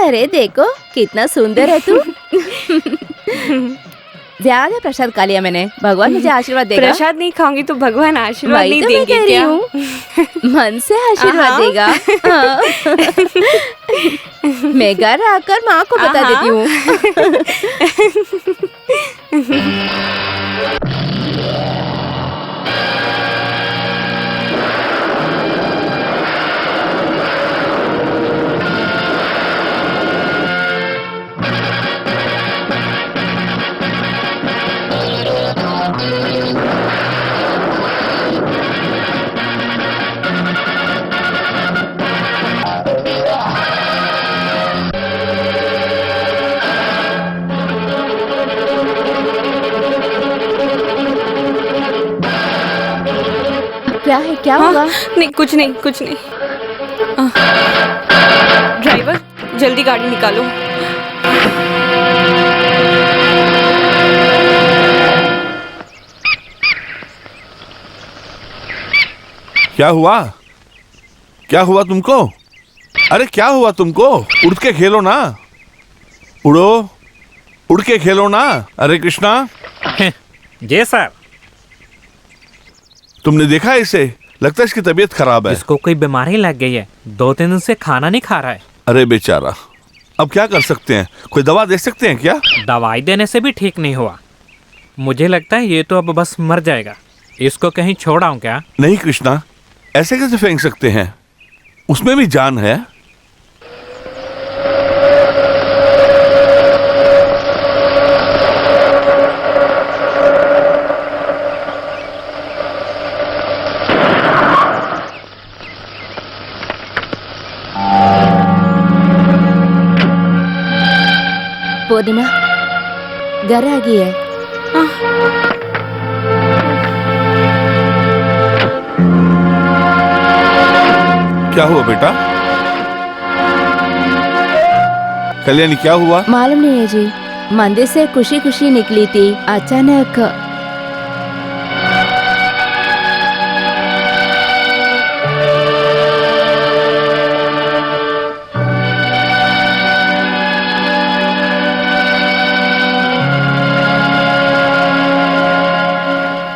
अरे देखो कितना सुंदर है तू। ज्यादा प्रसाद खा लिया मैंने, भगवान मुझे आशीर्वाद देगा। प्रसाद नहीं खाऊंगी तो भगवान आशीर्वाद नहीं वही तो मैं देंगे कह रही क्या? हूँ, मन से आशीर्वाद देगा। हाँ। मैं घर आकर माँ को बता देती हूँ। क्या है, क्या हुआ? नहीं कुछ नहीं कुछ नहीं। ड्राइवर जल्दी गाड़ी निकालो। क्या हुआ? क्या हुआ तुमको? अरे क्या हुआ तुमको? उड़ के खेलो ना, उड़ो, उड़ के खेलो ना। अरे कृष्णा। जी सर। तुमने देखा इसे? लगता है इसकी तबीयत खराब है। इसको कोई बीमारी लग गई है, 2-3 दिन से खाना नहीं खा रहा है। अरे बेचारा, अब क्या कर सकते हैं? कोई दवा दे सकते हैं क्या? दवाई देने से भी ठीक नहीं हुआ। मुझे लगता है ये तो अब बस मर जाएगा। इसको कहीं छोड़ आऊं क्या? नहीं कृष्णा, ऐसे कैसे फेंक सकते हैं? उसमें भी जान है। पूर्णिमा घर आ गई है। क्या हुआ बेटा? कल्याणी क्या हुआ? मालूम नहीं है जी, मंदिर से खुशी खुशी निकली थी, अचानक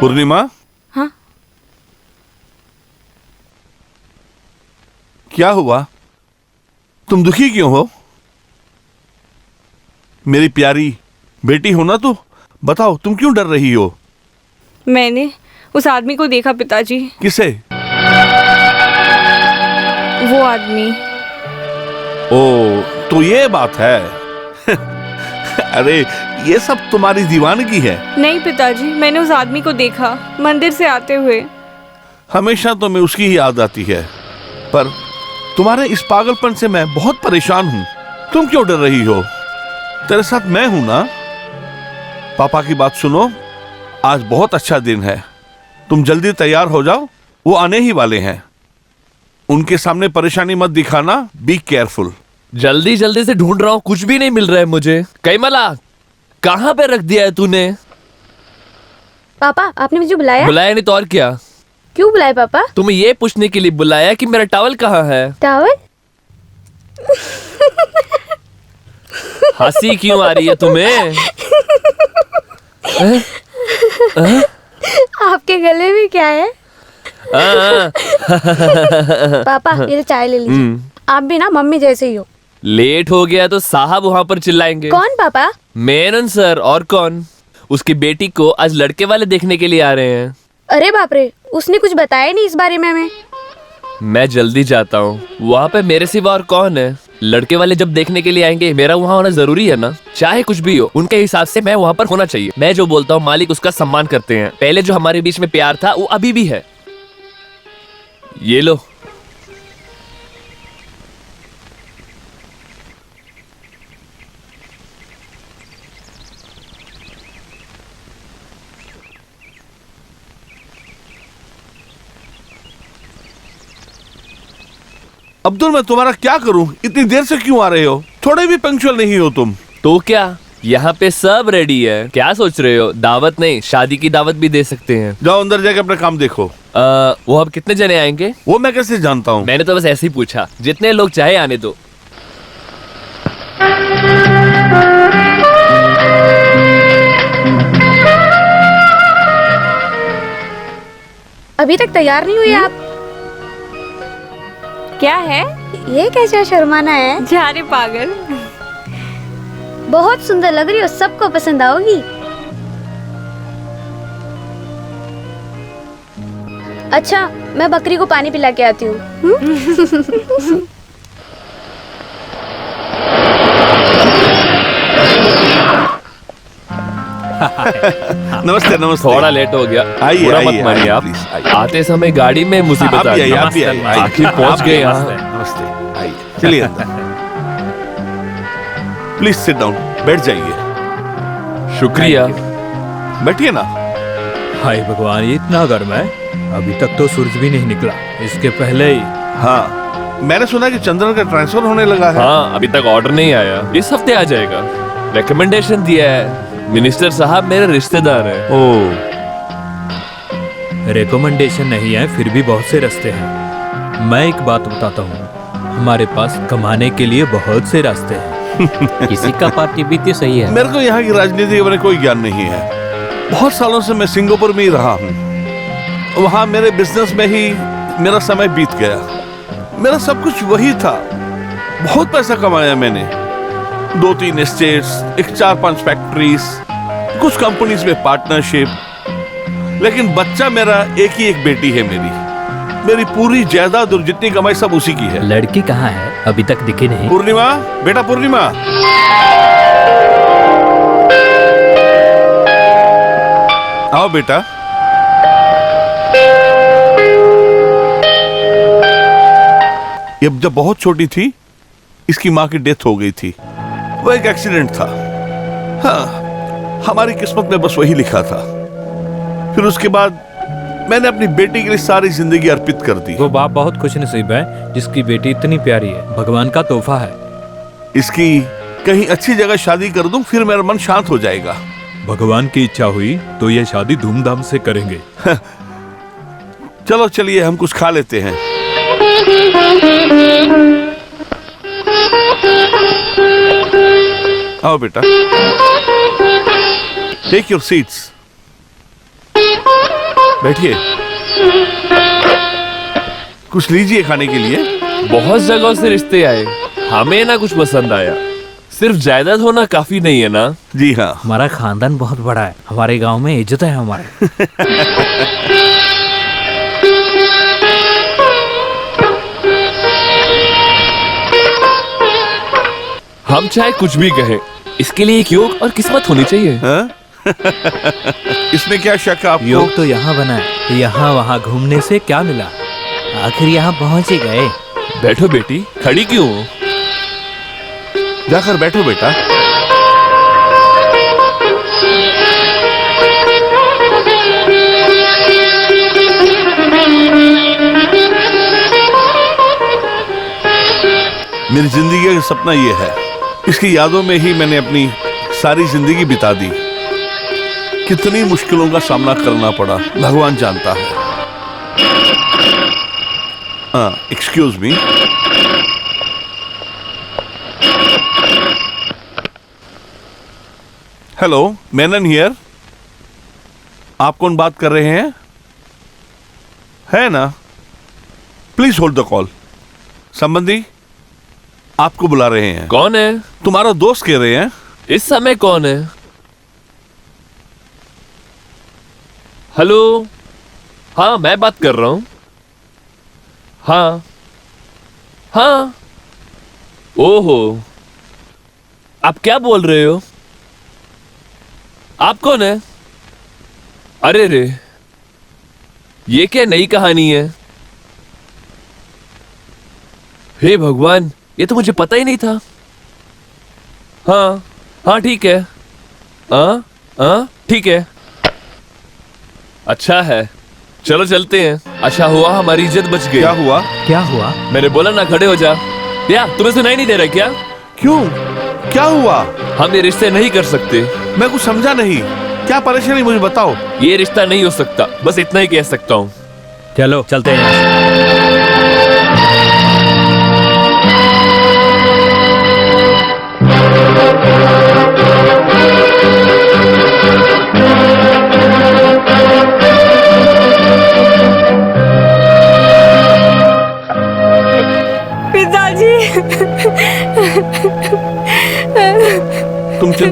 पूर्णिमा। हाँ? क्या हुआ? तुम दुखी क्यों हो? मेरी प्यारी बेटी हो ना तू, बताओ तुम क्यों डर रही हो? मैंने उस आदमी को देखा पिताजी। किसे? वो आदमी। ओ, तो ये बात है। अरे ये सब तुम्हारी दीवानगी है। नहीं पिताजी, मैंने उस आदमी को देखा मंदिर से आते हुए। हमेशा तो मैं उसकी ही याद आती है, पर तुम्हारे इस पागलपन से मैं बहुत परेशान हूँ। तुम क्यों डर रही हो? तेरे साथ मैं हूं ना। पापा की बात सुनो, आज बहुत अच्छा दिन है। तुम जल्दी तैयार हो जाओ, वो आने ही वाले हैं। उनके सामने परेशानी मत दिखाना, बी केयरफुल। जल्दी जल्दी से ढूंढ रहा हूँ, कुछ भी नहीं मिल रहा है मुझे। कैमला, कहाँ पे रख दिया है तूने? पापा आपने मुझे बुलाया? बुलाया नहीं तो और क्या? क्यों बुलाया पापा? तुम्हें ये पूछने के लिए बुलाया कि मेरा टॉवल कहाँ है। टॉवल? हंसी क्यों आ रही है तुम्हें? आपके गले में क्या है? पापा ये चाय ले लीजिए। आप भी ना मम्मी जैसे ही हो। लेट हो गया तो साहब वहाँ पर चिल्लाएंगे। कौन पापा? मेनन सर, और कौन? उसकी बेटी को आज लड़के वाले देखने के लिए आ रहे हैं। अरे बाप रे, उसने कुछ बताया नहीं इस बारे में हमें। मैं जल्दी जाता हूँ, वहाँ पे मेरे सिवा और कौन है? लड़के वाले जब देखने के लिए आएंगे, मेरा वहाँ होना जरूरी है ना। चाहे कुछ भी हो, उनके हिसाब से मैं वहाँ पर होना चाहिए। मैं जो बोलता हूँ मालिक उसका सम्मान करते हैं। पहले जो हमारे बीच में प्यार था वो अभी भी है। ये लो। अब्दुल, मैं तुम्हारा क्या करूं? इतनी देर से क्यों आ रहे हो? थोड़े भी पंक्चुअल नहीं हो तुम। तो क्या, यहाँ पे सब रेडी है। क्या सोच रहे हो? दावत नहीं, शादी की दावत भी दे सकते हैं। जाओ अंदर जाके अपना काम देखो। वो अब कितने जने आएंगे? वो मैं कैसे जानता हूँ? मैंने तो बस ऐसे ही पूछा। जितने लोग चाहे आने दो। अभी तक तैयार नहीं हुई आप? क्या है? ये कैसा शर्माना है? जा रे पागल। बहुत सुंदर लग रही हो, सबको पसंद आओगी। अच्छा, मैं बकरी को पानी पिला के आती हूँ। नमस्ते नमस्ते। थोड़ा लेट हो गया, आइए, बुरा आइए, मत मानिए आइए, आप। प्लीज, आइए। आते समय गाड़ी में मुसीबत आप आ भी आइए, गई। आप भी आइए, आइए। आखिर पहुंच आप गए भी, यहाँ। नमस्ते, आइए, चलिए अंदर। प्लीज सिट डाउन, बैठ जाइए। शुक्रिया। बैठिए ना। हाय भगवान, ये इतना गर्म है। अभी तक तो सूरज भी नहीं निकला, इसके पहले ही। हाँ, मैंने सुना कि चंद्रन का ट्रांसफर होने लगा है। हाँ, अभी तक ऑर्डर नहीं आया, इस हफ्ते आ जाएगा। रिकमेंडेशन दिया है, मिनिस्टर साहब मेरे रिश्तेदार हैं। ओह, रिकमेंडेशन नहीं है, फिर भी बहुत से रास्ते हैं। मैं एक बात बताता हूँ, हमारे पास कमाने के लिए बहुत से रास्ते हैं। किसी का पार्टी भी तो सही है। मेरे को यहाँ की राजनीति के बारे में कोई ज्ञान नहीं है। बहुत सालों से मैं सिंगापुर में ही रहा हूँ। वहाँ मेरे बिजनेस में ही मेरा समय बीत गया। मेरा सब कुछ वही था। बहुत पैसा कमाया मैंने, 2-3 एस्टेट्स, 4-5 फैक्ट्रीज, कुछ कंपनीज में पार्टनरशिप। लेकिन बच्चा मेरा एक ही एक बेटी है मेरी पूरी जायदाद और जितनी कमाई सब उसी की है। लड़की कहाँ है? अभी तक दिखी नहीं। पूर्णिमा, बेटा पूर्णिमा, आओ बेटा। ये जब बहुत छोटी थी, इसकी माँ की डेथ हो गई थी। वो एक एक्सीडेंट था। हाँ, हमारी किस्मत में बस वही लिखा था। फिर उसके बाद मैंने अपनी बेटी के लिए सारी जिंदगी अर्पित कर दी। वो बाप बहुत खुशनसीब है जिसकी बेटी इतनी प्यारी है, भगवान का तोहफा है। इसकी कहीं अच्छी जगह शादी कर दूं, फिर मेरा मन शांत हो जाएगा। भगवान की इच्छा हुई तो ये शादी धूमधाम से करेंगे। चलो चलिए, हम कुछ खा लेते हैं। आओ बेटा, टेक योर सीट्स, बैठिए। कुछ लीजिए खाने के लिए। बहुत जगहों से रिश्ते आए, हमें ना कुछ पसंद आया। सिर्फ जायदाद होना काफी नहीं है ना? जी हाँ। हमारा खानदान बहुत बड़ा है, हमारे गांव में इज्जत है हमारे। हम चाहे कुछ भी कहें, इसके लिए एक योग और किस्मत होनी चाहिए। हाँ? इसमें क्या शक है आपको? योग तो यहाँ बना है, यहाँ वहाँ घूमने से क्या मिला? आखिर यहाँ पहुँच ही गए। बैठो बेटी, खड़ी क्यों हो? जाकर बैठो बेटा। मेरी जिंदगी का सपना ये है। इसकी यादों में ही मैंने अपनी सारी जिंदगी बिता दी। कितनी मुश्किलों का सामना करना पड़ा, भगवान जानता है। Excuse me. Hello, Menon here. आप कौन बात कर रहे हैं? है ना? Please hold the call. संबंधी आपको बुला रहे हैं। कौन है? तुम्हारा दोस्त कह रहे हैं। इस समय कौन है? हेलो, हाँ मैं बात कर रहा हूँ। हाँ हाँ, ओहो, आप क्या बोल रहे हो? आप कौन है? अरे रे, ये क्या नई कहानी है? हे भगवान, ये तो मुझे पता ही नहीं था। हाँ हाँ ठीक है। हाँ ठीक है। अच्छा है, चलो चलते हैं। अच्छा हुआ हमारी इज्जत बच गई। क्या हुआ? क्या हुआ? मैंने बोला ना खड़े हो जा। या तुम्हें सुनाई नहीं दे रहा क्या? क्यों? क्या हुआ? हम ये रिश्ते नहीं कर सकते। मैं कुछ समझा नहीं। क्या परेशानी मुझे बताओ। ये रिश्ता नहीं हो सकता, बस इतना ही कह सकता हूँ। चलो चलते हैं यहाँ से।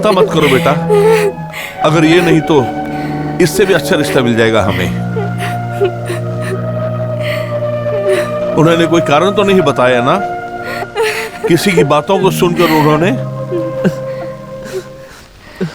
चिंता मत करो बेटा, अगर ये नहीं तो इससे भी अच्छा रिश्ता मिल जाएगा हमें। उन्होंने कोई कारण तो नहीं बताया ना? किसी की बातों को सुनकर उन्होंने